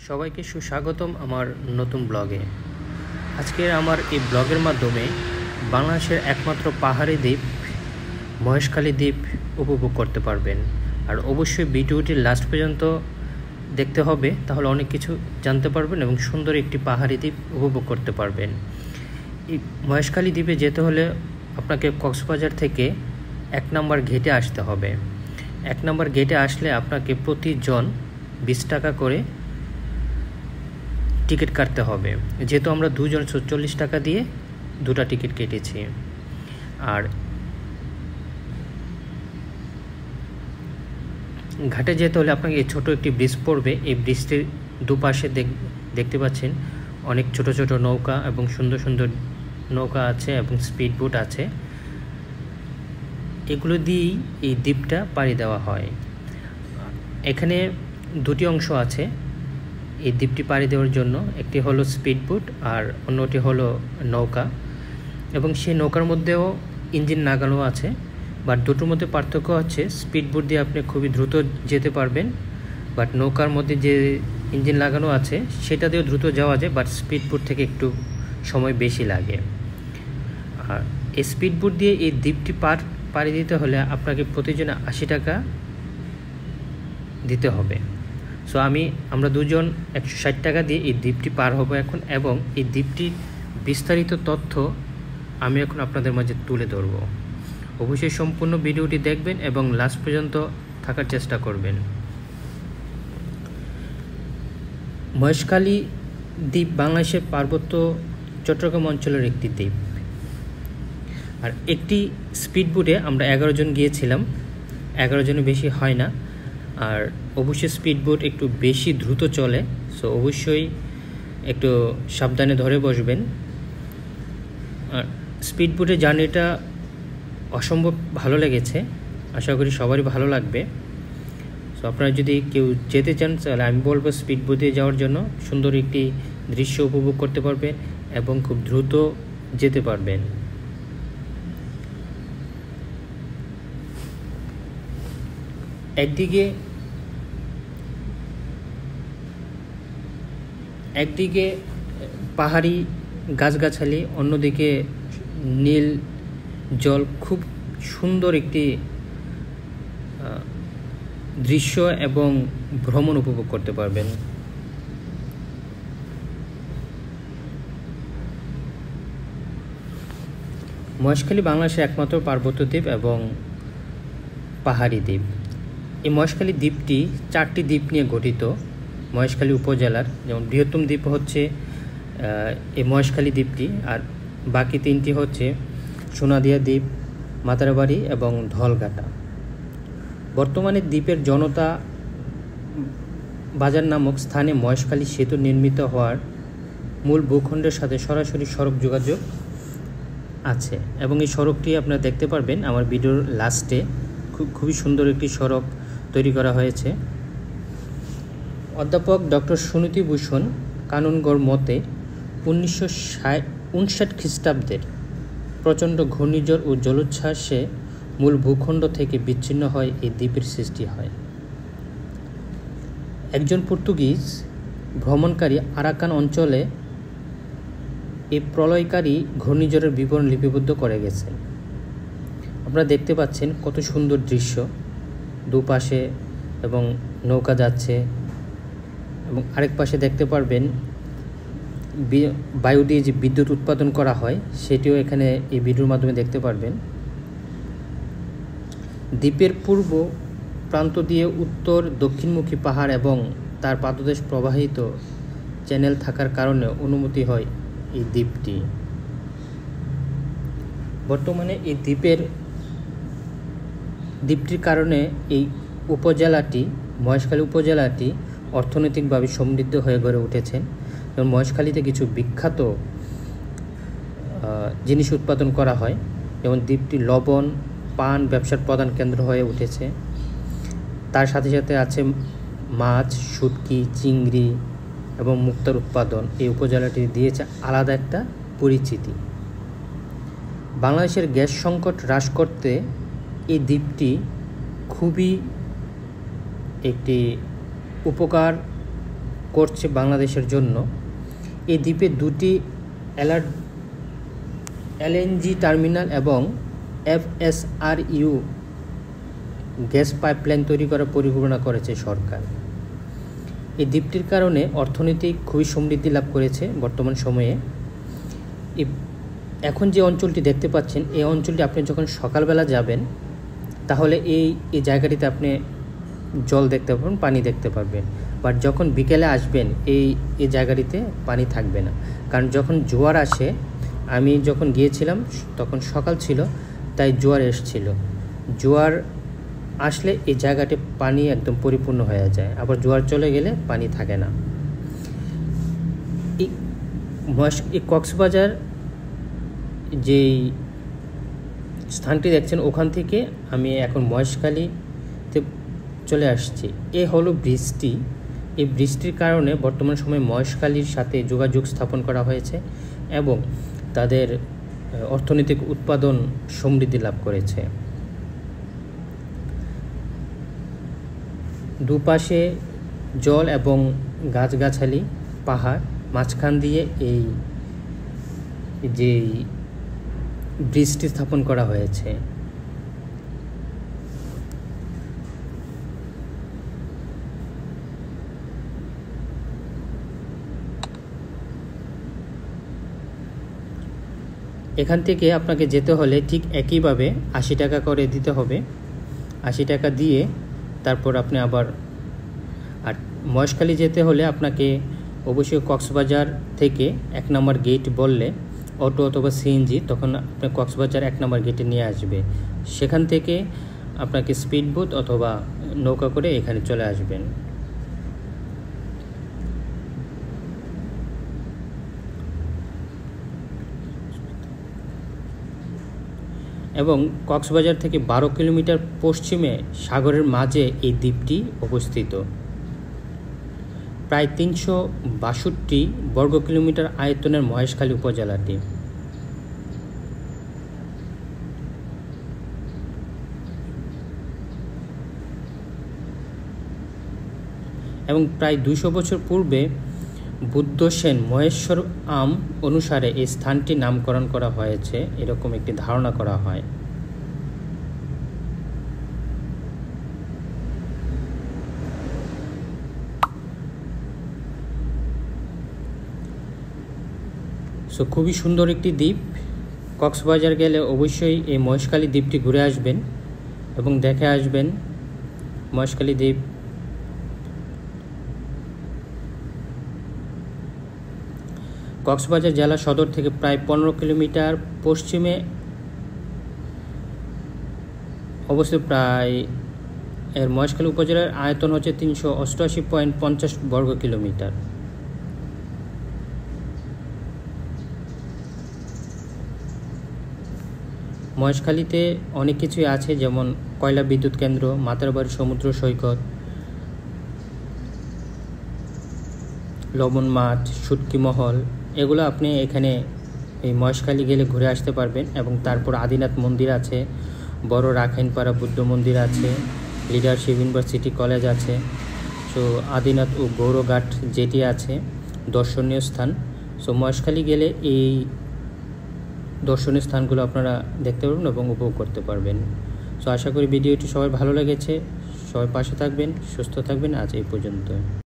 সবাইকে সুস্বাগতম আমার নতুন ব্লগে। আজকের আমার এই ব্লগের মাধ্যমে বাংলাদেশের একমাত্র পাহাড়ি দ্বীপ মহেশখালী দ্বীপ উপভোগ করতে পারবেন। আর অবশ্যই ভিডিওটি লাস্ট পর্যন্ত দেখতে হবে, তাহলে অনেক কিছু জানতে পারবেন এবং সুন্দর একটি পাহাড়ি দ্বীপ উপভোগ করতে পারবেন। এই মহেশখালী দ্বীপে যেতে হলে আপনাকে কক্সবাজার থেকে 1 নম্বর গেটে আসতে হবে। 1 নম্বর গেটে আসলে আপনাকে প্রতিজন 20 টাকা করে টিকিট কাটতে হবে। যেহেতু আমরা দুজন 40 টাকা দিয়ে 2টা টিকিট কেটেছি। আর ঘাটে যেতে হলে আপনাকে এই ছোট একটি ব্রিজ পড়বে। এই ব্রিজটির দুপাশে দেখতে পাচ্ছেন অনেক ছোট ছোট নৌকা এবং সুন্দর সুন্দর নৌকা আছে এবং স্পিড বোট আছে। এগুলো দিয়েই এই দ্বীপটা পাড়ি দেওয়া হয়। এখানে 2টি অংশ আছে এই দ্বীপটি পাড়ি দেওয়ার জন্য। একটি হলো স্পিড বোট আর অন্যটি হলো নৌকা, এবং সেই নৌকার মধ্যেও ইঞ্জিন লাগানো আছে। বাট দুটোর মধ্যে পার্থক্য হচ্ছে স্পিড বোট দিয়ে আপনি খুবই দ্রুত যেতে পারবেন, বাট নৌকার মধ্যে যে ইঞ্জিন লাগানো আছে সেটা দিয়েও দ্রুত যাওয়া যায়, বাট স্পিড বোট থেকে একটু সময় বেশি লাগে। আর এই স্পিড বোট দিয়ে এই দ্বীপটি পাড়ি দিতে হলে আপনাকে প্রতিজনে 80 টাকা দিতে হবে। সো আমরা দুজন 160 টাকা দিয়ে এই দ্বীপটি পার হব এখন, এবং এই দ্বীপটির বিস্তারিত তথ্য আমি এখন আপনাদের মাঝে তুলে ধরব। অবশ্যই সম্পূর্ণ ভিডিওটি দেখবেন এবং লাস্ট পর্যন্ত থাকার চেষ্টা করবেন। মহেশখালী দ্বীপ বাংলাদেশের পার্বত্য চট্টগ্রাম অঞ্চলের একটি দ্বীপ। আর একটি স্পিড বোটে আমরা 11 জন গিয়েছিলাম। 11 জনের বেশি হয় না। আর অবশ্যই স্পিড বোট একটু বেশি দ্রুত চলে, সো অবশ্যই একটু সাবধানে ধরে বসবেন। আর স্পিড বোটের জার্নিটা অসম্ভব ভালো লেগেছে, আশা করি সবারই ভালো লাগবে। সো আপনারা যদি কেউ যেতে চান তাহলে আমি বলবো স্পিড বোটে যাওয়ার জন্য। সুন্দর একটি দৃশ্য উপভোগ করতে পারবেন এবং খুব দ্রুত যেতে পারবেন। একদিকে পাহাড়ি গাছগাছালি, অন্যদিকে নীল জল, খুব সুন্দর একটি দৃশ্য এবং ভ্রমণ উপভোগ করতে পারবেন। মহেশখালী বাংলাদেশের একমাত্র পার্বত্য দ্বীপ এবং পাহাড়ি দ্বীপ। এই মহেশখালী দ্বীপটি 4টি দ্বীপ নিয়ে গঠিত। মহেশখালী উপজেলার যেমন বৃহত্তম দ্বীপ হচ্ছে এই মহেশখালী দ্বীপটি, আর বাকি 3টি হচ্ছে সোনাদিয়া দ্বীপ, মাতারাবাড়ি এবং ধলঘাটা। বর্তমানে দ্বীপের জনতা বাজার নামক স্থানে মহেশখালী সেতু নির্মিত হওয়ার মূল ভূখণ্ডের সাথে সরাসরি সড়ক যোগাযোগ আছে, এবং এই সড়কটি আপনারা দেখতে পারবেন আমার ভিডিওর লাস্টে। খুবই সুন্দর একটি সড়ক তৈরি করা হয়েছে। অধ্যাপক ডক্টর সুনীতি ভূষণ কানুনগড় মতে 1959 খ্রিস্টাব্দের প্রচণ্ড ঘূর্ণিঝড় ও জলোচ্ছ্বাসে মূল ভূখণ্ড থেকে বিচ্ছিন্ন হয় এই দ্বীপের সৃষ্টি হয়। একজন পর্তুগিজ ভ্রমণকারী আরাকান অঞ্চলে এই প্রলয়কারী ঘূর্ণিঝড়ের বিবরণ লিপিবদ্ধ করে গেছেন। আপনারা দেখতে পাচ্ছেন কত সুন্দর দৃশ্য, দুপাশে এবং নৌকা যাচ্ছে, এবং আরেক পাশে দেখতে পারবেন বায়ু দিয়ে যে বিদ্যুৎ উৎপাদন করা হয় সেটিও এখানে এই ভিডিওর মাধ্যমে দেখতে পারবেন। দ্বীপের পূর্ব প্রান্ত দিয়ে উত্তর দক্ষিণমুখী পাহাড় এবং তার পাদদেশ প্রবাহিত চ্যানেল থাকার কারণে অনুমতি হয় এই দ্বীপটি। বর্তমানে এই দ্বীপটির কারণে এই মহেশখালী উপজেলাটি অর্থনৈতিকভাবে সমৃদ্ধ হয়ে গড়ে উঠেছেন, এবং মহেশখালীতে কিছু বিখ্যাত জিনিস উৎপাদন করা হয়, যেমন দ্বীপটি লবণ, পান ব্যবসার প্রধান কেন্দ্র হয়ে উঠেছে। তার সাথে সাথে আছে মাছ, শুটকি, চিংড়ি এবং মুক্তার উৎপাদন। এই উপজেলাটি দিয়েছে আলাদা একটা পরিচিতি। বাংলাদেশের গ্যাস সংকট হ্রাস করতে এই দ্বীপটি খুবই একটি উপকার করছে বাংলাদেশের জন্য। এই দ্বীপে 2টি এলএনজি টার্মিনাল এবং FSRU গ্যাস পাইপলাইন তৈরি করার পরিকল্পনা করেছে সরকার। এই দ্বীপটির কারণে অর্থনীতি খুবই সমৃদ্ধি লাভ করেছে বর্তমান সময়ে। এখন যে অঞ্চলটি দেখতে পাচ্ছেন, এই অঞ্চলটি আপনি যখন সকালবেলা যাবেন তাহলে এই জায়গাটিতে আপনি জল দেখতে পাবেন, পানি দেখতে পারবেন। বাট যখন বিকেলে আসবেন এই জায়গাটিতে পানি থাকবে না, কারণ যখন জোয়ার আসে, আমি যখন গিয়েছিলাম তখন সকাল ছিল, তাই জোয়ার এসেছিল। জোয়ার আসলে এই জায়গাটি পানি একদম পরিপূর্ণ হয়ে যায়, আবার জোয়ার চলে গেলে পানি থাকে না। এই কক্সবাজার যেই স্থানটি দেখছেন, ওখান থেকে আমি এখন মহেশখালীতে চলে আসছি। এ হলো ব্রিজটি। এই ব্রিজটির কারণে বর্তমান সময়ে মহেশখালীর সাথে যোগাযোগ স্থাপন করা হয়েছে এবং তাদের অর্থনৈতিক উৎপাদন সমৃদ্ধি লাভ করেছে। দুপাশে জল এবং গাছগাছালি, পাহাড়, মাঝখান দিয়ে এই যে ব্রিজটি স্থাপন করা হয়েছে। এখান থেকে আপনাকে যেতে হলে ঠিক একইভাবে 80 টাকা করে দিতে হবে। 80 টাকা দিয়ে তারপর আপনি আবার, আর মহেশখালী যেতে হলে আপনাকে অবশ্যই কক্সবাজার থেকে 1 নম্বর গেট বললে অটো অথবা সিএনজি, তখন আপনি কক্সবাজার 1 নম্বর গেটে নিয়ে আসবে। সেখান থেকে আপনাকে স্পিডবোট অথবা নৌকা করে এখানে চলে আসবেন। এবং কক্সবাজার থেকে 12 কিলোমিটার পশ্চিমে সাগরের মাঝে এই দ্বীপটি অবস্থিত। প্রায় 362 বর্গ কিলোমিটার আয়তনের মহেশখালী উপজেলাটি। এবং প্রায় 200 বছর পূর্বে বুদ্ধ সেন মহেশ্বর আম অনুসারে এই স্থানটি নামকরণ করা হয়েছে, এরকম একটি ধারণা করা হয়। সো খুবই সুন্দর একটি দ্বীপ। কক্সবাজার গেলে অবশ্যই এই মহেশখালী দ্বীপটি ঘুরে আসবেন এবং দেখে আসবেন মহেশখালী দ্বীপ। কক্সবাজার জেলা সদর থেকে প্রায় 15 কিলোমিটার পশ্চিমে অবস্থিত। প্রায় এর মহেশখালী উপজেলার আয়তন হচ্ছে 388.50 বর্গ কিলোমিটার। মহেশখালীতে অনেক কিছুই আছে, যেমন কয়লা বিদ্যুৎ কেন্দ্র, মাতারবাড়ি সমুদ্র সৈকত, লবণ মাঠ, শুটকি মহল, এগুলো আপনি এখানে এই মহেশখালী গেলে ঘুরে আসতে পারবেন। এবং তারপর আদিনাথ মন্দির আছে, বড় রাখাইনপাড়া বুদ্ধ মন্দির আছে, লিডারশিপ ইউনিভার্সিটি কলেজ আছে। সো আদিনাথ ও গৌরঘাট যেটি আছে দর্শনীয় স্থান। সো মহেশখালী গেলে এই দর্শনীয় স্থানগুলো আপনারা দেখতে পারবেন এবং উপভোগ করতে পারবেন। সো আশা করি ভিডিওটি সবাই ভালো লেগেছে। সবাই পাশে থাকবেন, সুস্থ থাকবেন। আজ এই পর্যন্ত।